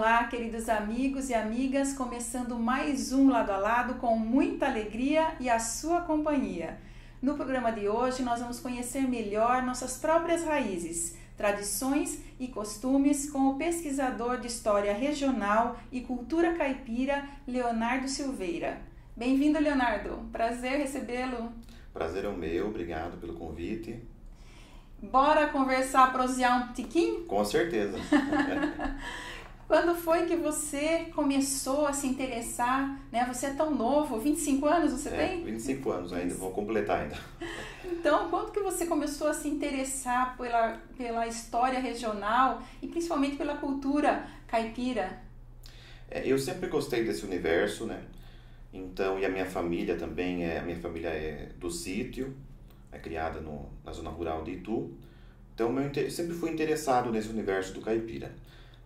Olá, queridos amigos e amigas, começando mais um Lado a Lado com muita alegria e a sua companhia. No programa de hoje nós vamos conhecer melhor nossas próprias raízes, tradições e costumes com o pesquisador de História Regional e Cultura Caipira, Leonardo Silveira. Bem-vindo, Leonardo. Prazer recebê-lo. Prazer é o meu, obrigado pelo convite. Bora conversar, prosear um tiquinho? Com certeza. Quando foi que você começou a se interessar, né? Você é tão novo, 25 anos você tem? 25 anos ainda, vou completar ainda. Então, quando que você começou a se interessar pela história regional e principalmente pela cultura caipira? Eu sempre gostei desse universo, né? Então, e a minha família também, a minha família é do sítio, é criada na zona rural de Itu. Então, sempre fui interessado nesse universo do caipira.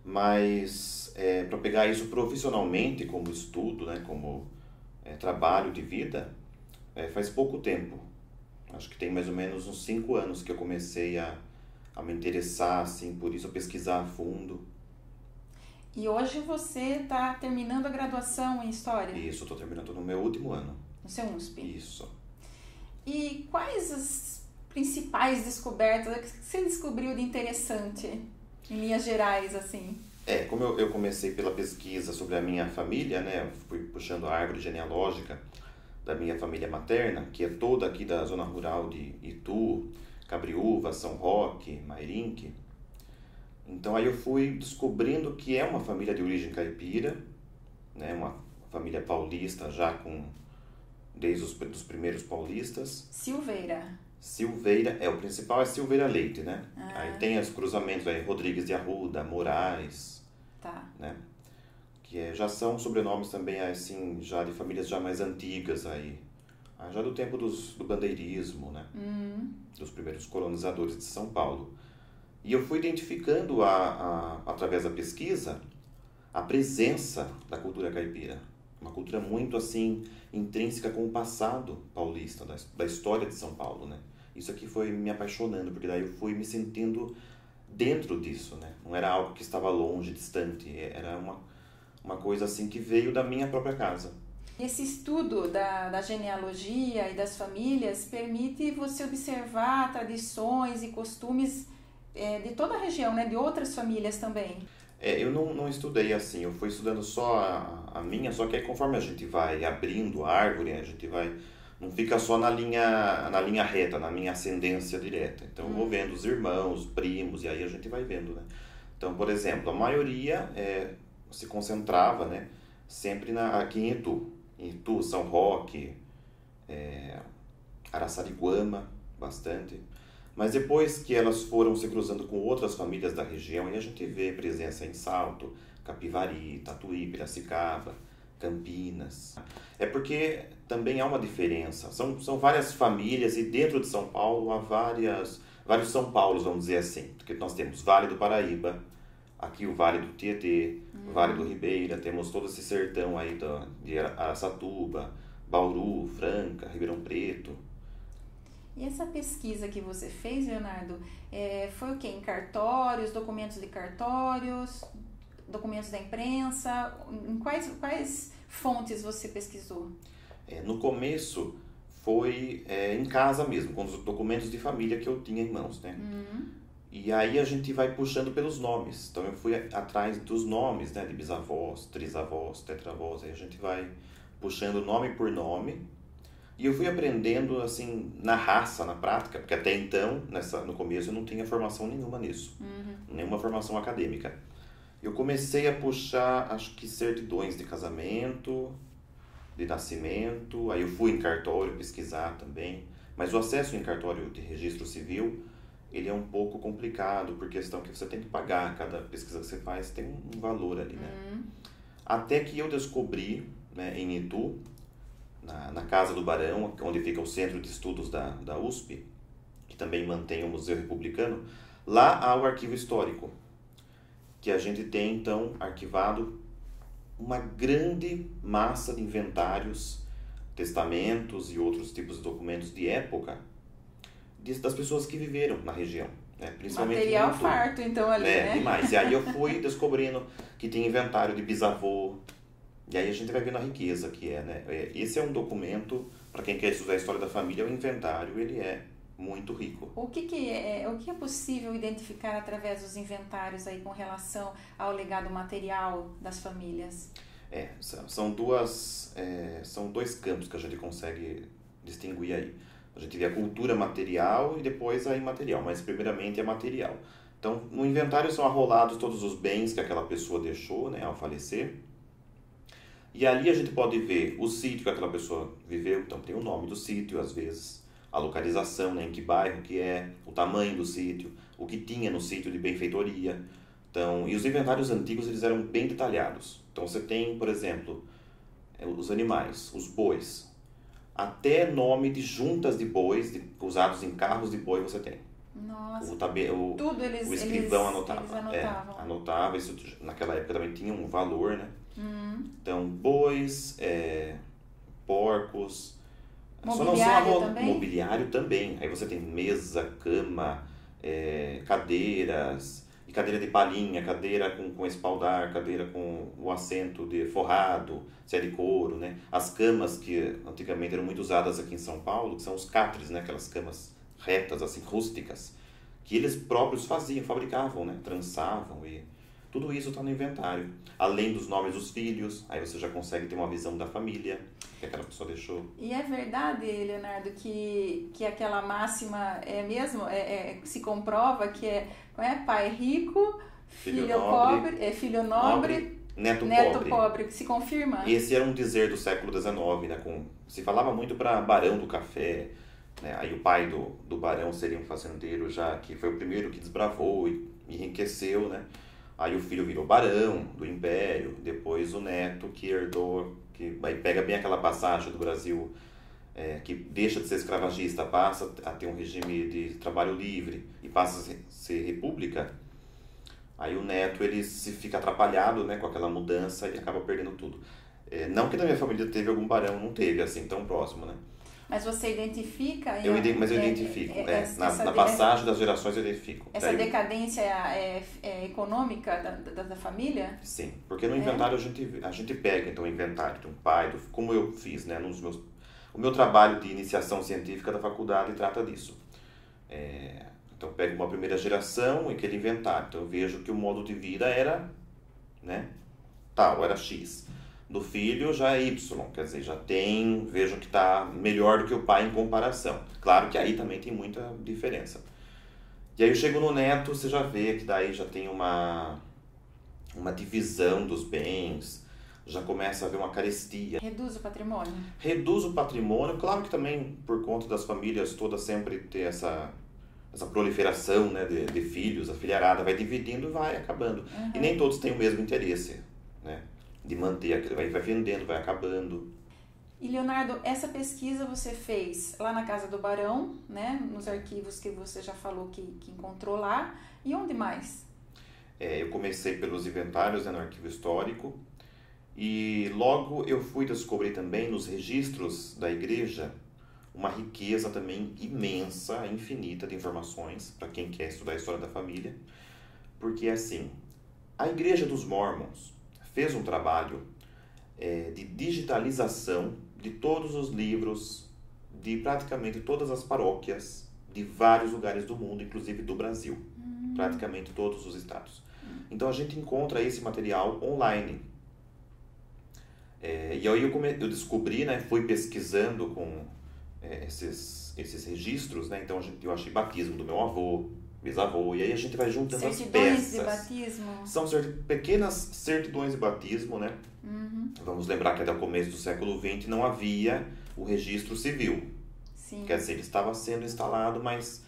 Mas, para pegar isso profissionalmente como estudo, né, como trabalho de vida, faz pouco tempo. Acho que tem mais ou menos uns 5 anos que eu comecei a me interessar assim, por isso, a pesquisar a fundo. E hoje você está terminando a graduação em História? Isso, estou terminando no meu último ano. No seu USP? Isso. E quais as principais descobertas que você descobriu de interessante, em linhas gerais, assim? Como eu comecei pela pesquisa sobre a minha família, né? Eu fui puxando a árvore genealógica da minha família materna, que é toda aqui da zona rural de Itu, Cabriúva, São Roque, Mairinque. Então aí eu fui descobrindo que é uma família de origem caipira, né? Uma família paulista já desde os primeiros paulistas. Silveira, o principal é Silveira Leite, né? Aí tem os cruzamentos aí, Rodrigues de Arruda, Moraes, né? Que já são sobrenomes também, assim, já de famílias já mais antigas aí, já do tempo do bandeirismo, né? Dos primeiros colonizadores de São Paulo. E eu fui identificando, através da pesquisa, a presença da cultura caipira. Uma cultura muito, assim, intrínseca com o passado paulista, da história de São Paulo, né? Isso aqui foi me apaixonando, porque daí eu fui me sentindo dentro disso, né? Não era algo que estava longe, distante, era uma coisa, assim, que veio da minha própria casa. Esse estudo da genealogia e das famílias permite você observar tradições e costumes de toda a região, né? De outras famílias também. Eu não estudei assim, eu fui estudando só a minha, só que aí conforme a gente vai abrindo a árvore, a gente não fica só na linha reta, na minha ascendência direta. Então eu vou vendo os irmãos, primos, e aí a gente vai vendo, né? Então, por exemplo, a maioria se concentrava, né, sempre aqui em Itu, São Roque, Araçariguama, bastante. Mas depois que elas foram se cruzando com outras famílias da região, aí a gente vê presença em Salto, Capivari, Tatuí, Piracicaba, Campinas. É porque também há uma diferença. São várias famílias e dentro de São Paulo há vários São Paulos, vamos dizer assim. Porque nós temos Vale do Paraíba, aqui o Vale do Tietê, Vale do Ribeira, temos todo esse sertão aí de Araçatuba, Bauru, Franca, Ribeirão Preto. E essa pesquisa que você fez, Leonardo, foi o quê? Em cartórios, documentos de cartórios, documentos da imprensa? Em quais fontes você pesquisou? No começo foi em casa mesmo, com os documentos de família que eu tinha em mãos, né? E aí a gente vai puxando pelos nomes. Então eu fui atrás dos nomes, né? De bisavós, trisavós, tetravós. Aí a gente vai puxando nome por nome. E eu fui aprendendo, assim, na raça, na prática, porque até então, no começo, eu não tinha formação nenhuma nisso. Nenhuma formação acadêmica. Eu comecei a puxar, acho que certidões de casamento, de nascimento, aí eu fui em cartório pesquisar também. Mas o acesso em cartório de registro civil, ele é um pouco complicado, por questão que você tem que pagar, cada pesquisa que você faz tem um valor ali, né? Até que eu descobri, né, em Itu, na Casa do Barão, onde fica o Centro de Estudos da USP, que também mantém o Museu Republicano, lá há o arquivo histórico, que a gente tem, então, arquivado uma grande massa de inventários, testamentos e outros tipos de documentos de época das pessoas que viveram na região. né? Principalmente Material muito, farto, então, ali, né? Demais. E aí eu fui descobrindo que tem inventário de bisavô. E aí a gente vai vendo a riqueza que é, né? Esse é um documento, para quem quer estudar a história da família, o inventário, ele é muito rico. O que é possível identificar através dos inventários aí com relação ao legado material das famílias? São dois campos que a gente consegue distinguir aí. A gente vê a cultura material e depois a imaterial, mas primeiramente a material. Então, no inventário são arrolados todos os bens que aquela pessoa deixou, né, ao falecer. E ali a gente pode ver o sítio que aquela pessoa viveu, então tem o nome do sítio às vezes, a localização, né, em que bairro que é, o tamanho do sítio, o que tinha no sítio de benfeitoria. Então, e os inventários antigos eles eram bem detalhados. Então você tem, por exemplo, os animais, os bois. Até nome de juntas de bois usados em carros de boi você tem. Nossa, tudo eles escrivão anotava. Eles anotavam. Anotava, isso naquela época também tinha um valor, né? Então, bois, porcos... Mobiliário também? Mobiliário também. Aí você tem mesa, cama, cadeiras... E cadeira de palhinha, cadeira com espaldar, cadeira com o assento de forrado, se é de couro, né? As camas que antigamente eram muito usadas aqui em São Paulo, que são os catres, né? Aquelas camas retas, assim, rústicas, que eles próprios fabricavam, né? Trançavam e tudo isso está no inventário. Além dos nomes dos filhos, aí você já consegue ter uma visão da família que aquela pessoa deixou. E é verdade, Leonardo, que aquela máxima se comprova que é pai rico, filho pobre, filho nobre, neto pobre, que se confirma? Esse era um dizer do século XIX, né? Se falava muito para barão do café, né? Aí o pai do barão seria um fazendeiro já que foi o primeiro que desbravou e enriqueceu, né? Aí o filho virou barão do império, depois o neto que herdou, que aí pega bem aquela passagem do Brasil que deixa de ser escravagista, passa a ter um regime de trabalho livre e passa a ser república. Aí o neto ele se fica atrapalhado, né, com aquela mudança e acaba perdendo tudo. Não que na minha família teve algum barão, não teve assim tão próximo, né? Mas você identifica? Eu identifico. Na passagem das gerações eu identifico. Essa decadência econômica da família? Sim, porque no inventário a gente pega então o inventário de um pai, como eu fiz, né, o meu trabalho de iniciação científica da faculdade trata disso. Então eu pego uma primeira geração e aquele inventário. Então eu vejo que o modo de vida era, né, tal, era X. Do filho já é Y, quer dizer, vejo que está melhor do que o pai em comparação. Claro que aí também tem muita diferença. E aí eu chego no neto, você já vê que daí já tem uma divisão dos bens, já começa a haver uma carestia. Reduz o patrimônio? Reduz o patrimônio, claro que também por conta das famílias todas sempre ter essa proliferação, né, de filhos, a filharada vai dividindo e vai acabando. E nem todos têm o mesmo interesse, né? De manter aquilo, vai vendendo, vai acabando. E Leonardo, essa pesquisa você fez lá na Casa do Barão, né? Nos arquivos que você já falou que encontrou lá. E onde mais? Eu comecei pelos inventários, né, no arquivo histórico. E logo eu fui descobrir também nos registros da igreja uma riqueza também imensa, infinita de informações para quem quer estudar a história da família. Porque assim, a Igreja dos Mórmons fez um trabalho de digitalização de todos os livros de praticamente todas as paróquias de vários lugares do mundo, inclusive do Brasil, praticamente todos os estados. Então a gente encontra esse material online. E aí eu descobri, né, fui pesquisando com esses registros, né, então eu achei batismo do meu avô, bisavô, e aí a gente vai juntando as peças. Certidões de batismo? São pequenas certidões de batismo, né? Vamos lembrar que até o começo do século XX não havia o registro civil. Sim. Quer dizer, ele estava sendo instalado, mas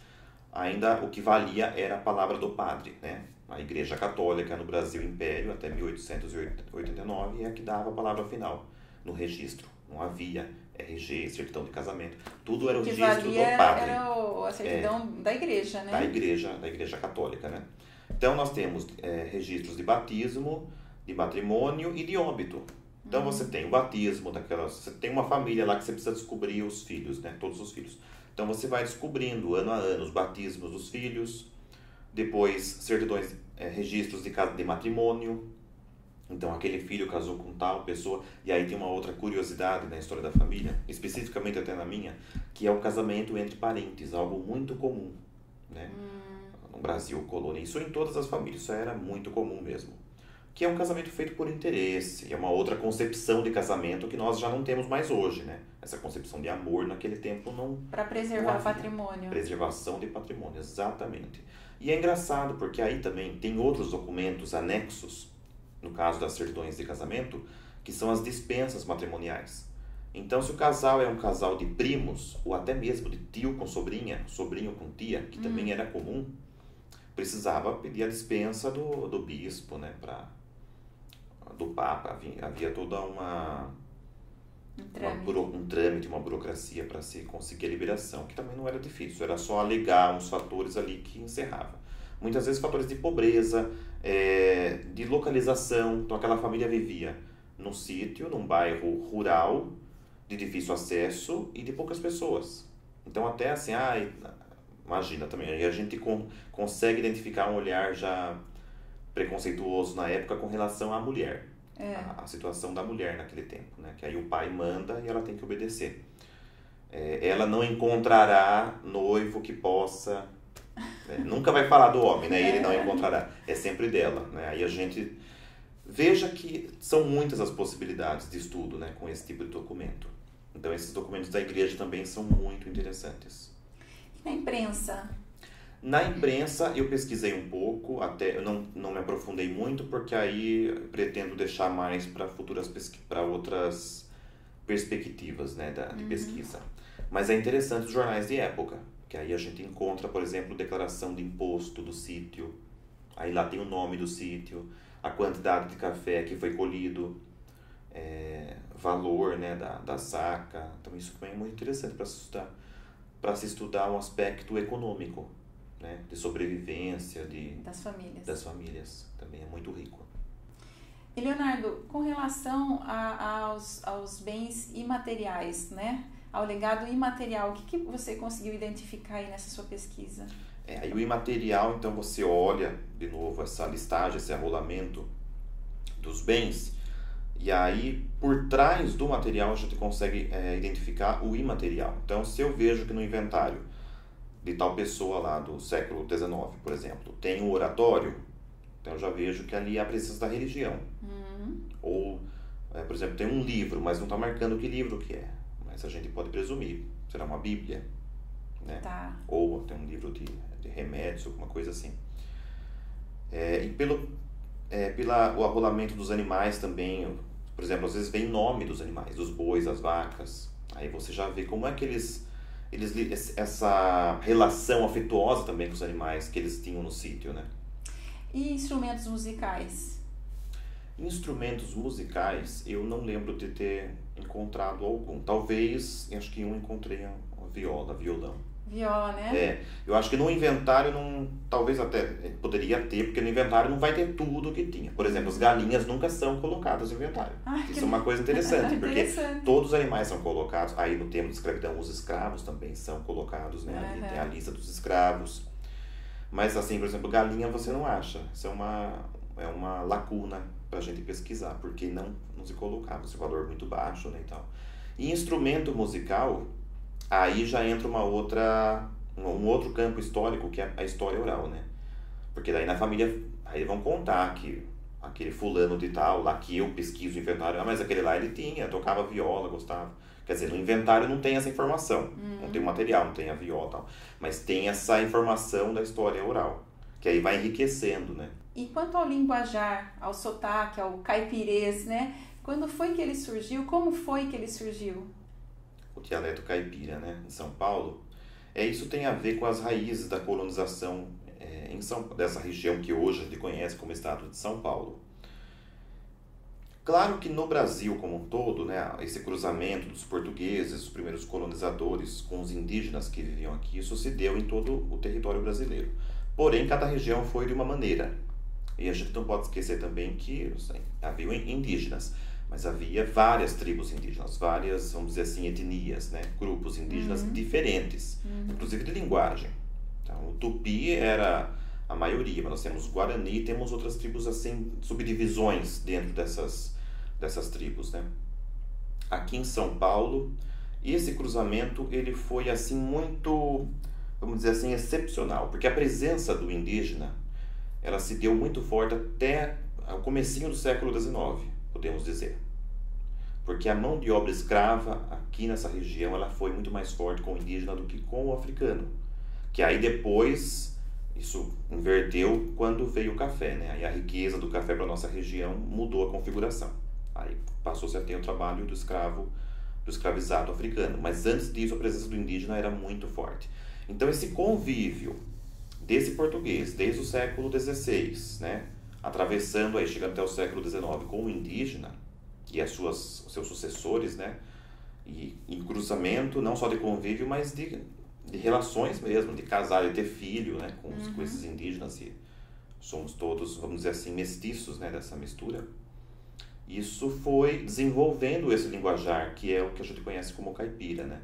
ainda o que valia era a palavra do padre, né? A Igreja Católica no Brasil Império, até 1889, é a que dava a palavra final no registro. Não havia RG, certidão de casamento. Tudo era o registro do padre. Era a certidão da igreja, né? Da igreja católica, né? Então nós temos registros de batismo, de matrimônio e de óbito. Então você tem o batismo você tem uma família lá que você precisa descobrir os filhos, né? Todos os filhos. Então você vai descobrindo ano a ano os batismos dos filhos, Depois, certidões, registros de matrimônio. Então, aquele filho casou com tal pessoa. E aí tem uma outra curiosidade na história da família, especificamente até na minha, que é o casamento entre parentes, algo muito comum, né? No Brasil, colônia. Isso em todas as famílias, isso era muito comum mesmo. Que é um casamento feito por interesse, é uma outra concepção de casamento que nós já não temos mais hoje, né? Essa concepção de amor naquele tempo não... Para preservar o patrimônio. Preservação de patrimônio, exatamente. E é engraçado porque aí também tem outros documentos anexos, no caso das certidões de casamento, que são as dispensas matrimoniais. Então, se o casal é um casal de primos, ou até mesmo de tio com sobrinha, sobrinho com tia, que também era comum, precisava pedir a dispensa do bispo, né, do Papa. Havia toda um trâmite, uma burocracia para se conseguir a liberação, que também não era difícil, era só alegar uns fatores ali que encerrava. Muitas vezes fatores de pobreza, de localização. Então aquela família vivia num sítio, num bairro rural, de difícil acesso e de poucas pessoas. Então até assim, imagina também, aí a gente consegue identificar um olhar já preconceituoso na época com relação à mulher. A situação da mulher naquele tempo, né? Que aí o pai manda e ela tem que obedecer. Ela não encontrará noivo que possa... nunca vai falar do homem, né? Ele não encontrará. É sempre dela, né? Aí a gente... Veja que são muitas as possibilidades de estudo, né? Com esse tipo de documento. Então esses documentos da igreja também são muito interessantes. E na imprensa? Na imprensa eu pesquisei um pouco, até eu não me aprofundei muito, porque aí pretendo deixar mais para para outras perspectivas, né, de pesquisa. Mas é interessante os jornais de época, que aí a gente encontra, por exemplo, declaração de imposto do sítio, aí lá tem o nome do sítio, a quantidade de café que foi colhido, valor, né, da saca. Então isso também é muito interessante para se estudar um aspecto econômico, né, de sobrevivência das famílias. Também é muito rico. E Leonardo, com relação aos bens imateriais, né, ao legado imaterial, o que você conseguiu identificar aí nessa sua pesquisa? Aí o imaterial, então você olha de novo essa listagem, esse arrolamento dos bens, e aí por trás do material a gente consegue identificar o imaterial. Então se eu vejo que no inventário de tal pessoa lá do século XIX, por exemplo, tem um oratório, então eu já vejo que ali há a presença da religião. Ou, por exemplo, tem um livro, mas não está marcando que livro que é. Mas a gente pode presumir, será uma Bíblia, né? Tá. Ou tem um livro de remédios, alguma coisa assim. E pelo arrolamento dos animais também, por exemplo, às vezes vem nome dos animais, dos bois, das vacas. Aí você já vê como é que essa relação afetuosa também com os animais que eles tinham no sítio, né? E instrumentos musicais? Instrumentos musicais, eu não lembro de ter encontrado algum. Talvez, acho que encontrei a violão. Viola, né? Eu acho que no inventário talvez até poderia ter, porque no inventário não vai ter tudo que tinha. Por exemplo, as galinhas nunca são colocadas no inventário. Isso é uma coisa interessante, porque todos os animais são colocados. Aí no termo de escravidão, os escravos também são colocados, né? Ali tem a lista dos escravos. Mas assim, por exemplo, galinha você não acha. Isso é uma lacuna pra gente pesquisar, porque não se colocava, esse valor muito baixo, né, e tal. E instrumento musical, aí já entra um outro campo histórico, que é a história oral, né? Porque daí na família, aí vão contar que aquele fulano de tal, lá que eu pesquiso o inventário, mas aquele lá ele tocava viola, gostava. Quer dizer, no inventário não tem essa informação, não tem o material, não tem a viola e tal, mas tem essa informação da história oral, que aí vai enriquecendo, né? E quanto ao linguajar, ao sotaque, ao caipirês, né? Quando foi que ele surgiu? Como foi que ele surgiu? O dialeto caipira, né, em São Paulo, isso tem a ver com as raízes da colonização dessa região que hoje a gente conhece como estado de São Paulo. Claro que no Brasil como um todo, né, esse cruzamento dos portugueses, os primeiros colonizadores com os indígenas que viviam aqui, isso se deu em todo o território brasileiro. Porém, cada região foi de uma maneira. E a gente não pode esquecer também que havia indígenas, mas havia várias tribos indígenas, várias, vamos dizer assim, etnias, né? Grupos indígenas diferentes, inclusive de linguagem. Então, o tupi era a maioria, mas nós temos Guarani e temos outras tribos assim, subdivisões dentro dessas tribos, né? Aqui em São Paulo, esse cruzamento ele foi assim muito, vamos dizer assim, excepcional, porque a presença do indígena, ela se deu muito forte até o comecinho do século XIX, podemos dizer. Porque a mão de obra escrava aqui nessa região, ela foi muito mais forte com o indígena do que com o africano. Que aí depois isso inverteu quando veio o café, né? Aí a riqueza do café para a nossa região mudou a configuração. Aí passou-se a ter o trabalho do escravizado africano. Mas antes disso, a presença do indígena era muito forte. Então esse convívio desse português, desde o século XVI, né? Atravessando aí, chegando até o século XIX, com o indígena e os seus sucessores, né? E em cruzamento, não só de convívio, mas de relações mesmo, de casar e ter filho, né, com esses indígenas, e somos todos, vamos dizer assim, mestiços, né, dessa mistura. Isso foi desenvolvendo esse linguajar, que é o que a gente conhece como caipira, né.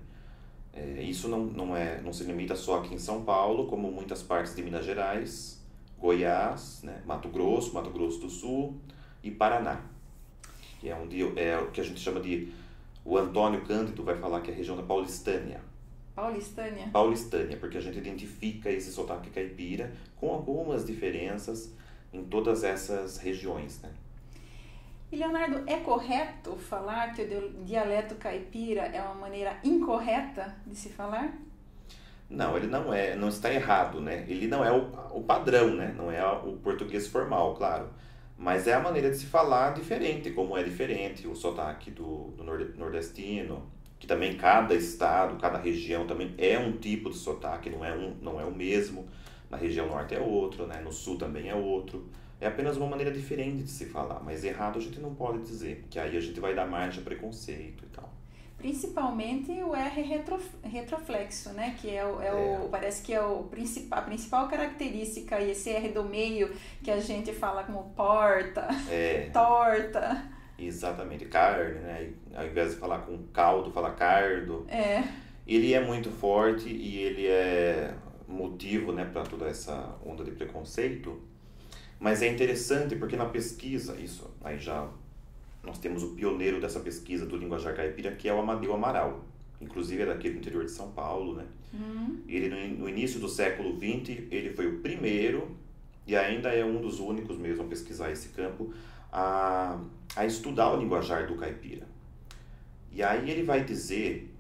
Isso não se limita só aqui em São Paulo, como muitas partes de Minas Gerais, Goiás, né, Mato Grosso do Sul e Paraná, que é onde é o que a gente chama de, o Antônio Cândido vai falar que é a região da Paulistânia. Paulistânia, porque a gente identifica esse sotaque caipira com algumas diferenças em todas essas regiões, né? E Leonardo, é correto falar que o dialeto caipira é uma maneira incorreta de se falar? Não, ele não está errado, né? Ele não é o padrão, né? Não é o português formal, claro. Mas é a maneira de se falar diferente, como é diferente o sotaque do nordestino, que também cada estado, cada região também é um tipo de sotaque, não é o mesmo. Na região norte é outro, né? No sul também é outro. É apenas uma maneira diferente de se falar, mas errado a gente não pode dizer, que aí a gente vai dar margem a preconceito e tal. Principalmente o R retroflexo, né? Que parece que é a principal característica, e esse R do meio que a gente fala como porta, torta. Exatamente, carne, né? Ao invés de falar com caldo, fala cardo. Ele é muito forte e ele é motivo, né, para toda essa onda de preconceito. Mas é interessante porque na pesquisa, isso aí já nós temos o pioneiro dessa pesquisa do linguajar caipira, que é o Amadeu Amaral. Inclusive é daqui do interior de São Paulo, né? Ele no início do século XX, ele foi o primeiro e ainda é um dos únicos mesmo a pesquisar esse campo, a estudar o linguajar do caipira. E aí ele vai dizer,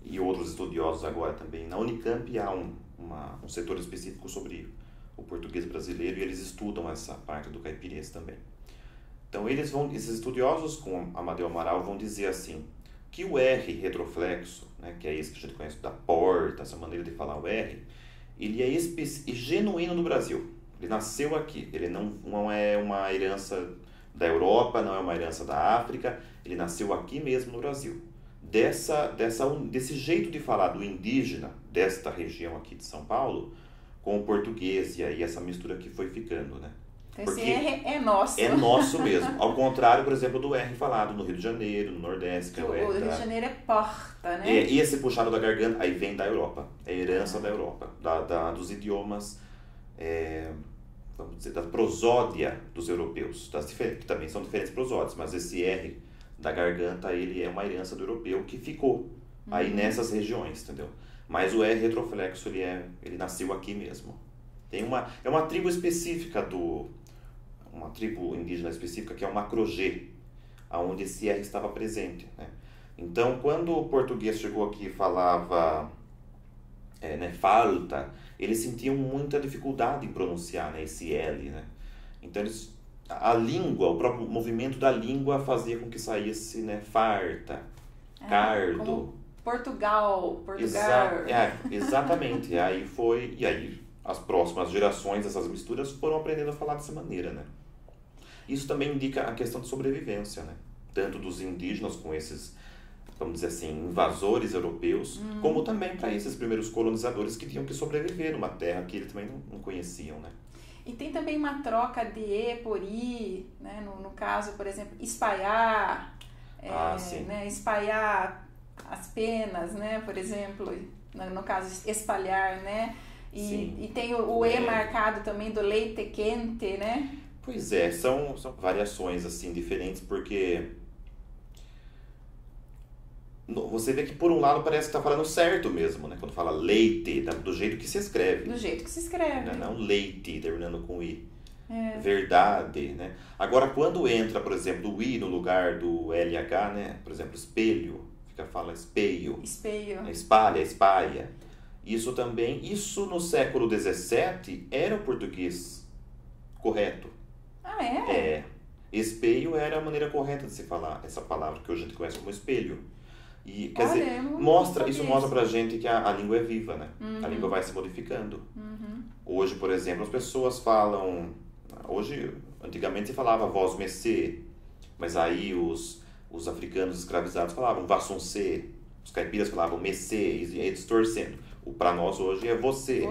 e outros estudiosos agora também, na Unicamp há um setor específico sobre o português brasileiro e eles estudam essa parte do caipirês também. Então esses estudiosos com Amadeu Amaral vão dizer assim, que o R retroflexo, né, que é esse que a gente conhece da porta, essa maneira de falar o R, ele é genuíno no Brasil. Ele nasceu aqui, ele não é uma herança da Europa, não é uma herança da África, ele nasceu aqui mesmo no Brasil. Desse jeito de falar do indígena, desta região aqui de São Paulo, com o português, e aí essa mistura que foi ficando, né? Então esse R é nosso. É nosso mesmo. Ao contrário, por exemplo, do R falado no Rio de Janeiro, no Nordeste, que é o R. O Rio de Janeiro é porta, né? E esse puxado da garganta, aí vem da Europa. É herança da Europa, dos idiomas, vamos dizer, da prosódia dos europeus, que também são diferentes prosódias, mas esse R da garganta, ele é uma herança do europeu que ficou aí nessas regiões, entendeu? Mas o R retroflexo, ele nasceu aqui mesmo. É uma tribo específica uma tribo indígena específica que é o Macro-G, onde esse R estava presente, né? Então, quando o português chegou aqui e falava falta, eles sentiam muita dificuldade em pronunciar, né, esse L, né? Então, a língua, o próprio movimento da língua fazia com que saísse, né, farta, cardo. Como Portugal. Exatamente. E aí as próximas gerações dessas misturas foram aprendendo a falar dessa maneira, né? Isso também indica a questão de sobrevivência, né? Tanto dos indígenas com esses, vamos dizer assim, invasores europeus, como também para esses primeiros colonizadores que tinham que sobreviver numa terra que eles também não conheciam, né? E tem também uma troca de E por I, né? No caso, por exemplo, espalhar, né? Espalhar as penas, né? Por exemplo, no caso, espalhar, né? E tem o E marcado também do leite quente, né? Pois é, são variações assim diferentes, porque você vê que por um lado parece que está falando certo mesmo, né? Quando fala leite, do jeito que se escreve. Do jeito que se escreve. Né? Não leite, terminando com I. Verdade, né? Agora, quando entra, por exemplo, o I no lugar do LH, né? Por exemplo, espelho, fala espelho. Espelho. Espalha, espalha. Isso no século XVII era o português correto. Ah, é? É. Espelho era a maneira correta de se falar essa palavra que hoje a gente conhece como espelho. E, quer dizer, isso mostra pra gente que a língua é viva, né? A língua vai se modificando. Hoje, por exemplo, as pessoas falam... Antigamente se falava voz mecê, mas aí os africanos escravizados falavam vassoncê, os caipiras falavam mecê, e aí distorcendo. Para nós hoje é você.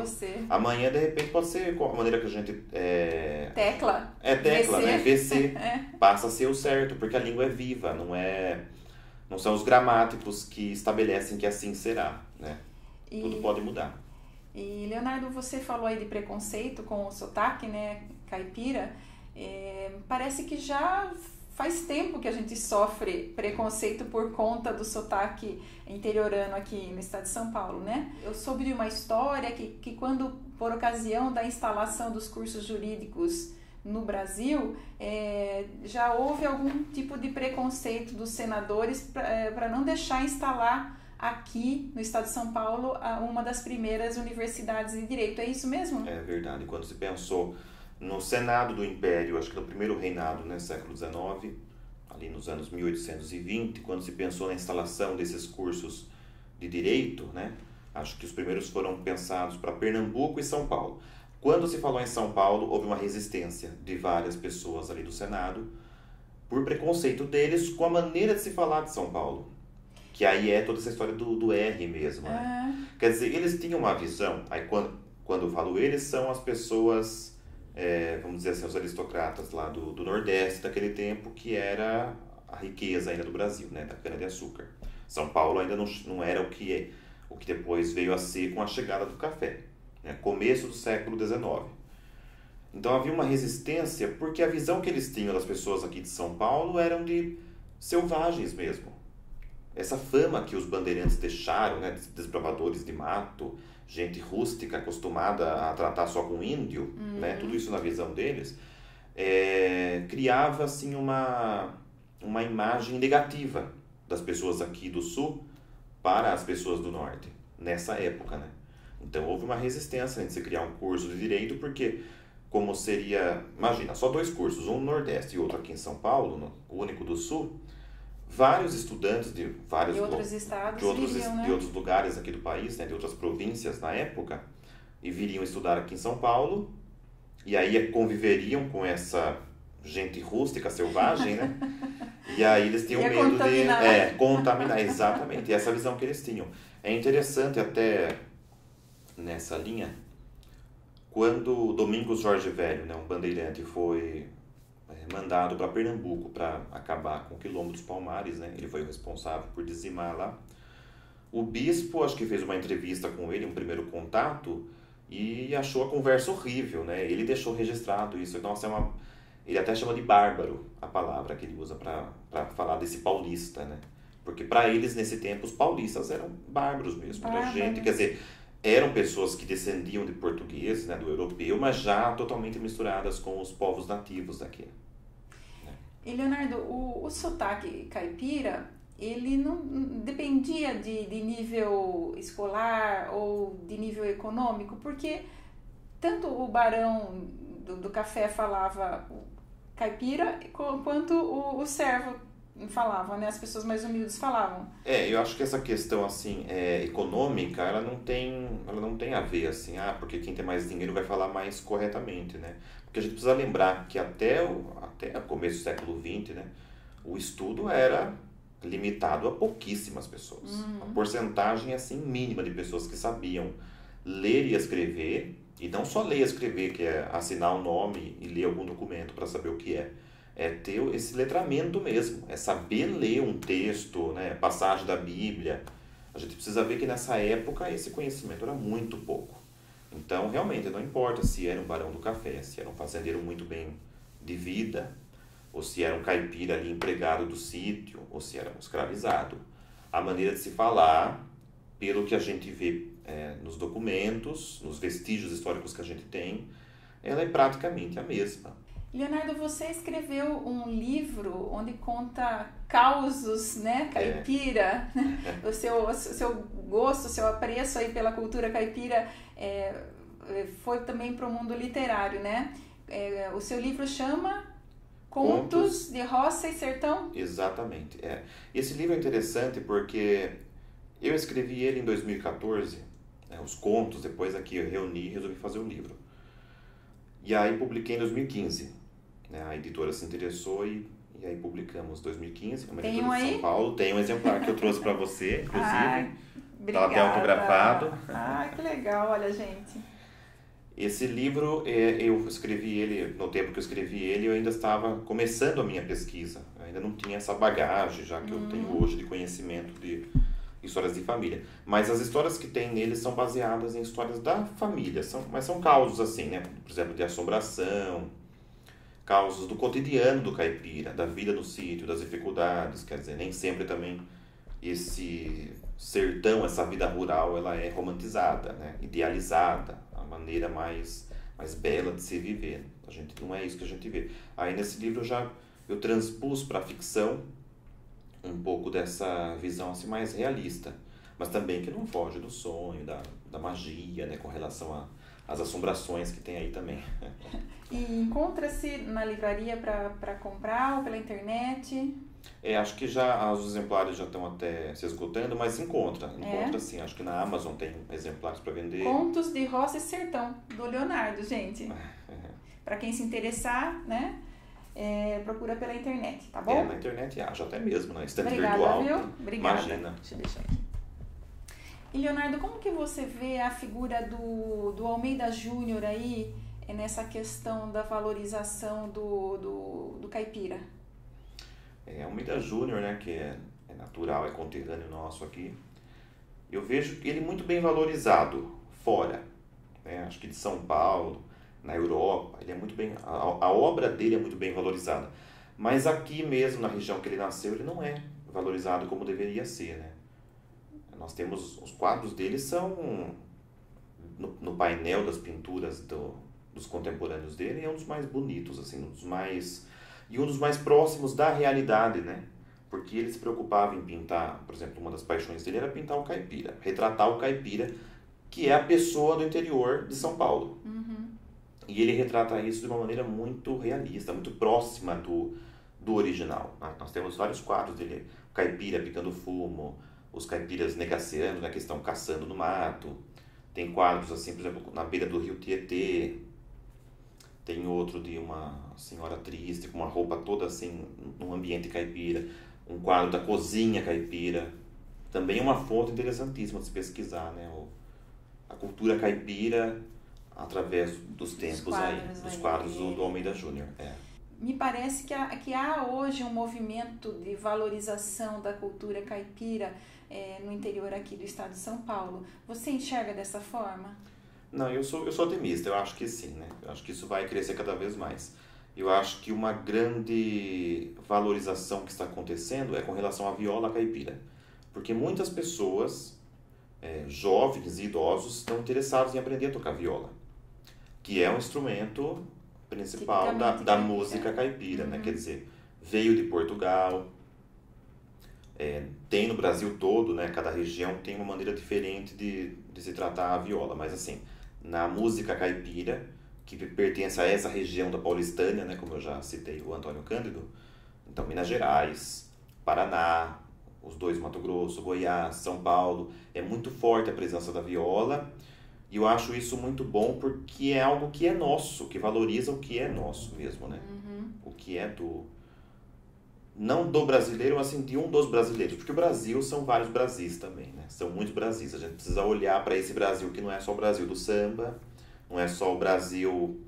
Amanhã, de repente, pode ser a maneira que a gente... Tecla. Tecla, VC. Né? VC. Passa a ser o certo, porque a língua é viva, não são os gramáticos que estabelecem que assim será, né? Tudo pode mudar. E, Leonardo, você falou aí de preconceito com o sotaque, né, caipira. Parece que já faz tempo que a gente sofre preconceito por conta do sotaque interiorano aqui no estado de São Paulo, né? Eu soube de uma história que quando, por ocasião da instalação dos cursos jurídicos no Brasil, já houve algum tipo de preconceito dos senadores para não deixar instalar aqui no estado de São Paulo uma das primeiras universidades de direito. É isso mesmo? É verdade. Quando se pensou no Senado do Império, acho que no primeiro reinado, né, século XIX, ali nos anos 1820, quando se pensou na instalação desses cursos de direito, né, acho que os primeiros foram pensados para Pernambuco e São Paulo. Quando se falou em São Paulo, houve uma resistência de várias pessoas ali do Senado por preconceito deles com a maneira de se falar de São Paulo. Que aí é toda essa história do R mesmo, né? Quer dizer, eles tinham uma visão, aí quando eu falo eles, são as pessoas, vamos dizer assim, os aristocratas lá do Nordeste daquele tempo, que era a riqueza ainda do Brasil, né? Da cana-de-açúcar. São Paulo ainda não era o que depois veio a ser com a chegada do café, né? Começo do século XIX. Então havia uma resistência, porque a visão que eles tinham das pessoas aqui de São Paulo eram de selvagens mesmo. Essa fama que os bandeirantes deixaram, né, de desbravadores de mato, gente rústica acostumada a tratar só com índio, né, tudo isso na visão deles, criava assim uma imagem negativa das pessoas aqui do sul para as pessoas do norte, nessa época, né? Então houve uma resistência de se criar um curso de direito, porque como seria, imagina, só 2 cursos, um no Nordeste e outro aqui em São Paulo, o único do sul, vários estudantes de vários outros estados de outros lugares aqui do país, né, de outras províncias na época, e viriam estudar aqui em São Paulo, e aí conviveriam com essa gente rústica, selvagem, né? E aí eles tinham medo de contaminar, exatamente, e essa visão que eles tinham. É interessante até nessa linha, quando Domingos Jorge Velho, né, um bandeirante, foi mandado para Pernambuco para acabar com o Quilombo dos Palmares, né? Ele foi o responsável por dizimar lá. O bispo, acho que fez uma entrevista com ele, um primeiro contato, e achou a conversa horrível, né? Ele deixou registrado isso. Nossa, ele até chama de bárbaro a palavra que ele usa para falar desse paulista, né? Porque para eles, nesse tempo, os paulistas eram bárbaros mesmo. Era gente, quer dizer, eram pessoas que descendiam de português, né, do europeu, mas já totalmente misturadas com os povos nativos daqui. E, Leonardo, o sotaque caipira, ele não dependia de nível escolar ou de nível econômico, porque tanto o barão do café falava caipira, quanto o servo falava, né? As pessoas mais humildes falavam. Eu acho que essa questão assim econômica, ela não tem a ver assim, porque quem tem mais dinheiro vai falar mais corretamente, né? Porque a gente precisa lembrar que até o começo do século XX, né, o estudo era limitado a pouquíssimas pessoas. Uma porcentagem assim mínima de pessoas que sabiam ler e escrever, e não só ler e escrever, que é assinar um nome e ler algum documento para saber o que é ter esse letramento mesmo, é saber ler um texto, né, passagem da Bíblia. A gente precisa ver que nessa época esse conhecimento era muito pouco. Então, realmente, não importa se era um barão do café, se era um fazendeiro muito bem de vida, ou se era um caipira ali empregado do sítio, ou se era um escravizado. A maneira de se falar, pelo que a gente vê nos documentos, nos vestígios históricos que a gente tem, ela é praticamente a mesma. Leonardo, você escreveu um livro onde conta causos, né, caipira, o seu gosto, o seu apreço aí pela cultura caipira foi também para o mundo literário, né? O seu livro chama Contos de Roça e Sertão? Exatamente. Esse livro é interessante porque eu escrevi ele em 2014, os contos, depois aqui eu reuni e resolvi fazer o livro. E aí publiquei em 2015. A editora se interessou e aí publicamos em 2015. Uma editora de São Paulo. Tem um exemplar que eu trouxe para você, inclusive. Está até autografado. Que legal, olha, gente. Esse livro, eu escrevi ele, no tempo que eu escrevi ele, eu ainda estava começando a minha pesquisa. Eu ainda não tinha essa bagagem, já que eu tenho hoje de conhecimento de histórias de família. Mas as histórias que tem nele são baseadas em histórias da família. Mas são causos assim, né? Por exemplo, de assombração, causos do cotidiano do caipira, da vida no sítio, das dificuldades. Quer dizer, nem sempre também esse sertão, essa vida rural, ela é romantizada, né? Idealizada, a maneira mais bela de se viver. Não é isso que a gente vê. Aí nesse livro eu transpus para a ficção um pouco dessa visão assim, mais realista, mas também que não foge do sonho, da magia, né? Com relação às assombrações que tem aí também. E encontra-se na livraria para comprar ou pela internet? Acho que já os exemplares já estão até se esgotando, mas encontra sim. Acho que na Amazon tem exemplares para vender. Contos de Roça e Sertão, do Leonardo, gente. Para quem se interessar, né? Procura pela internet, tá bom? Na internet acha, até mesmo na estante virtual. Obrigada, viu? Obrigada. Imagina. Deixa eu deixar aqui. E Leonardo, como que você vê a figura do Almeida Júnior aí nessa questão da valorização do caipira? Almeida Júnior, né, que é natural, é conterrâneo nosso aqui, eu vejo ele muito bem valorizado fora, né? Acho que de São Paulo, na Europa, ele é muito bem, a obra dele é muito bem valorizada, mas aqui mesmo na região que ele nasceu, ele não é valorizado como deveria ser, né? Nós temos, os quadros dele são no painel das pinturas dos contemporâneos dele, é um dos mais bonitos, assim, um dos mais próximos da realidade, né? Porque ele se preocupava em pintar, por exemplo, uma das paixões dele era pintar o caipira, retratar o caipira, que é a pessoa do interior de São Paulo. E ele retrata isso de uma maneira muito realista, muito próxima do original. Nós temos vários quadros dele, o caipira picando fumo, os caipiras negaciando, né, que estão caçando no mato. Tem quadros assim, por exemplo, na beira do rio Tietê. Tem outro de uma senhora triste, com uma roupa toda assim, num ambiente caipira. Um quadro da cozinha caipira. Também é uma fonte interessantíssima de se pesquisar, né? A cultura caipira através dos tempos dos quadros do Almeida Júnior. Me parece que há hoje um movimento de valorização da cultura caipira no interior aqui do estado de São Paulo. Você enxerga dessa forma? Não, eu sou otimista, eu acho que sim, né? Eu acho que isso vai crescer cada vez mais. Eu acho que uma grande valorização que está acontecendo é com relação à viola caipira. Porque muitas pessoas, jovens e idosos, estão interessados em aprender a tocar viola, que é um instrumento principal da música caipira, né? Quer dizer, veio de Portugal, tem no Brasil todo, né? Cada região tem uma maneira diferente de se tratar a viola, mas assim, na música caipira, que pertence a essa região da Paulistânia, né? Como eu já citei o Antônio Cândido, então Minas Gerais, Paraná, os dois Mato Grosso, Goiás, São Paulo, é muito forte a presença da viola. E eu acho isso muito bom porque é algo que é nosso, que valoriza o que é nosso mesmo, né? O que é não do brasileiro, mas assim, de um dos brasileiros. Porque o Brasil são vários Brasis também, né? São muitos Brasis. A gente precisa olhar para esse Brasil que não é só o Brasil do samba, não é só o Brasil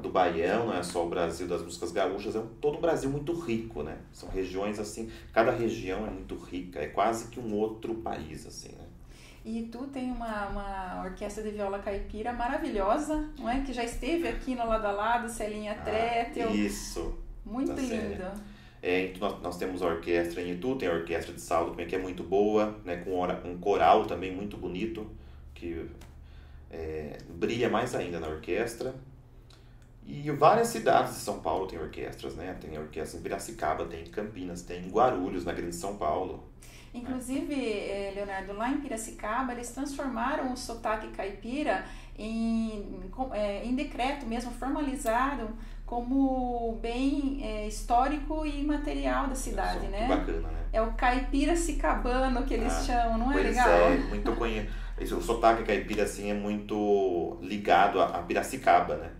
do baião, não é só o Brasil das músicas gaúchas, é todo um Brasil muito rico, né? São regiões assim, cada região é muito rica, é quase que um outro país, assim, né? E tu tem uma orquestra de viola caipira maravilhosa, não é? Que já esteve aqui no Lado a Lado, Celinha Trettel. Isso. Muito Tá lindo. Então nós temos a orquestra em Itu, tem a orquestra de salto também, que é muito boa, né? Com um coral também muito bonito, que brilha mais ainda na orquestra. E várias cidades de São Paulo têm orquestras, né? Tem a orquestra em Piracicaba, tem em Campinas, tem em Guarulhos, na Grande São Paulo. Inclusive, Leonardo, lá em Piracicaba, eles transformaram o sotaque caipira em decreto mesmo, formalizado como bem histórico e material da cidade, né? Que bacana, né? É o caipiracicabano que eles chamam, não é legal? Pois é, muito conhecido. O sotaque caipira, assim, é muito ligado a Piracicaba, né?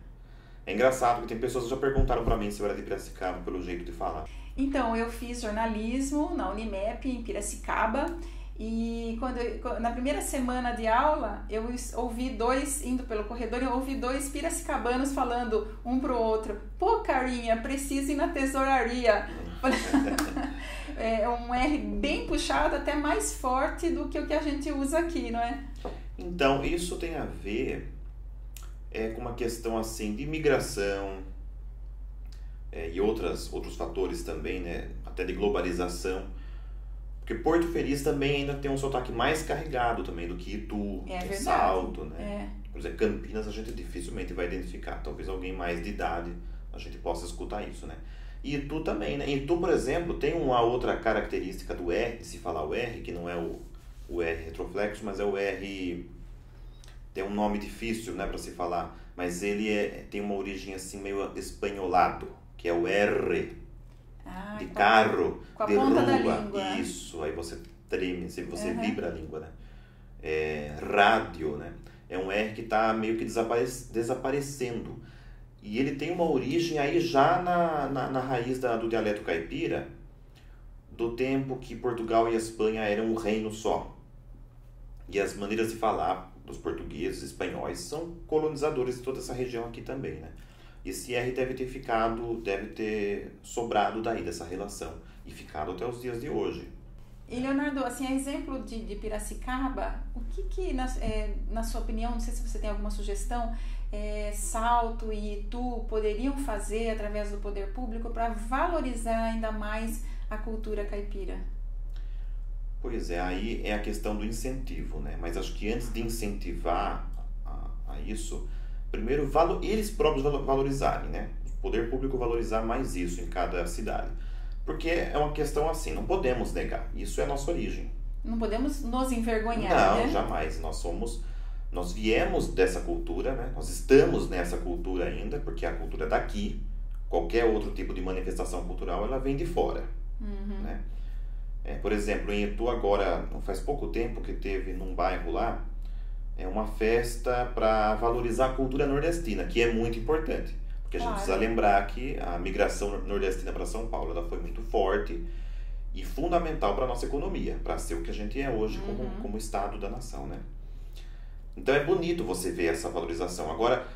É engraçado que tem pessoas que já perguntaram pra mim se eu era de Piracicaba pelo jeito de falar. Então, eu fiz jornalismo na Unimep, em Piracicaba, e na primeira semana de aula, eu ouvi indo pelo corredor, eu ouvi dois piracicabanos falando um pro outro: pô, carinha, preciso ir na tesouraria. É um R bem puxado, até mais forte do que o que a gente usa aqui, não é? Então, isso tem a ver com uma questão assim de imigração, e outros fatores também, né? Até de globalização. Porque Porto Feliz também ainda tem um sotaque mais carregado também do que Itu, que Salto, né? Por exemplo, Campinas a gente dificilmente vai identificar. Talvez alguém mais de idade a gente possa escutar isso, né? E Itu também, né? Itu, por exemplo, tem uma outra característica do R, de se falar o R, que não é o R retroflexo, mas é o R... Tem um nome difícil, né, para se falar, mas ele tem uma origem assim meio espanholado, que é o R de carro, com a de ponta rua. Da língua. Isso, aí você treme, você vibra a língua, né? Rádio, né? É um R que está meio que desaparecendo. E ele tem uma origem aí já na raiz do dialeto caipira, do tempo que Portugal e Espanha eram um reino só. E as maneiras de falar dos portugueses, espanhóis, são colonizadores de toda essa região aqui também, né? Esse R deve ter sobrado daí, dessa relação, e ficado até os dias de hoje. E Leonardo, assim, a exemplo de Piracicaba, o que na sua opinião, não sei se você tem alguma sugestão, Salto e Itu poderiam fazer através do poder público para valorizar ainda mais a cultura caipira? Pois é, aí é a questão do incentivo, né? Mas acho que antes de incentivar a isso, primeiro eles próprios valorizarem, né? O poder público valorizar mais isso em cada cidade. Porque é uma questão assim, não podemos negar, isso é a nossa origem. Não podemos nos envergonhar, né? Não, jamais. Nós viemos dessa cultura, né? Nós estamos nessa cultura ainda, porque a cultura é daqui. Qualquer outro tipo de manifestação cultural, ela vem de fora, né? Por exemplo, em Itu agora, faz pouco tempo que teve num bairro lá, uma festa para valorizar a cultura nordestina, que é muito importante. Porque a gente precisa lembrar que a migração nordestina para São Paulo ela foi muito forte e fundamental para a nossa economia, para ser o que a gente é hoje como Estado da nação, né? Então é bonito você ver essa valorização. Agora,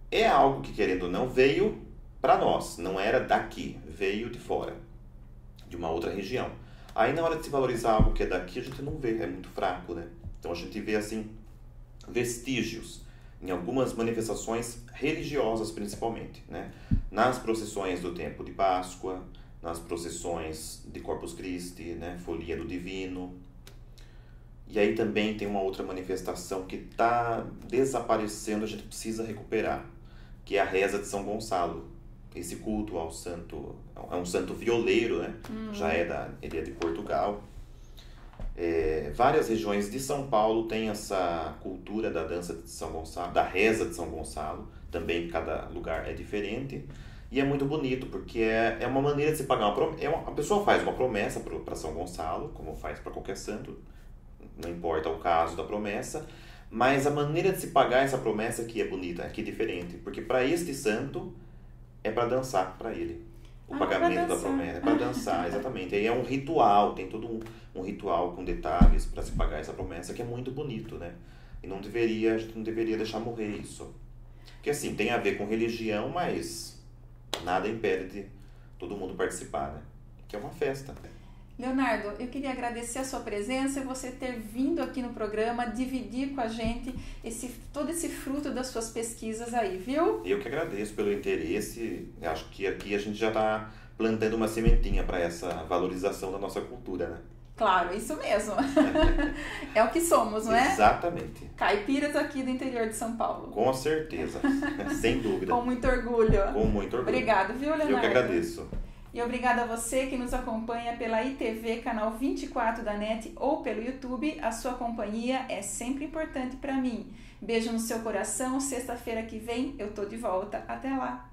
é algo que, querendo ou não, veio para nós, não era daqui, veio de fora, de uma outra região. Aí na hora de se valorizar algo que é daqui, a gente não vê, é muito fraco, né? Então a gente vê assim vestígios em algumas manifestações religiosas principalmente, né? Nas procissões do tempo de Páscoa, nas procissões de Corpus Christi, né? Folia do Divino. E aí também tem uma outra manifestação que está desaparecendo, a gente precisa recuperar, que é a reza de São Gonçalo. Esse culto ao santo, é um santo violeiro, né? Ele é de Portugal. Várias regiões de São Paulo têm essa cultura da dança de São Gonçalo, da reza de São Gonçalo. Também cada lugar é diferente. E é muito bonito, porque é uma maneira de se pagar uma promessa. A pessoa faz uma promessa para São Gonçalo, como faz para qualquer santo, não importa o caso da promessa, mas a maneira de se pagar essa promessa aqui é bonita, aqui é diferente. Porque para este santo, é para dançar para ele. O pagamento da promessa é para dançar, exatamente. Aí é um ritual, tem todo um ritual com detalhes para se pagar essa promessa, que é muito bonito, né? E a gente não deveria deixar morrer isso. Porque assim, tem a ver com religião, mas nada impede de todo mundo participar, né? Que é uma festa. Leonardo, eu queria agradecer a sua presença e você ter vindo aqui no programa, dividir com a gente todo esse fruto das suas pesquisas aí, viu? Eu que agradeço pelo interesse. Acho que aqui a gente já está plantando uma sementinha para essa valorização da nossa cultura, né? Claro, isso mesmo. É o que somos, não é? Exatamente. Caipiras aqui do interior de São Paulo. Com certeza, sem dúvida. Com muito orgulho. Com muito orgulho. Obrigado, viu, Leonardo? Eu que agradeço. E obrigada a você que nos acompanha pela ITV, canal 24 da NET ou pelo YouTube. A sua companhia é sempre importante para mim. Beijo no seu coração. Sexta-feira que vem eu tô de volta. Até lá!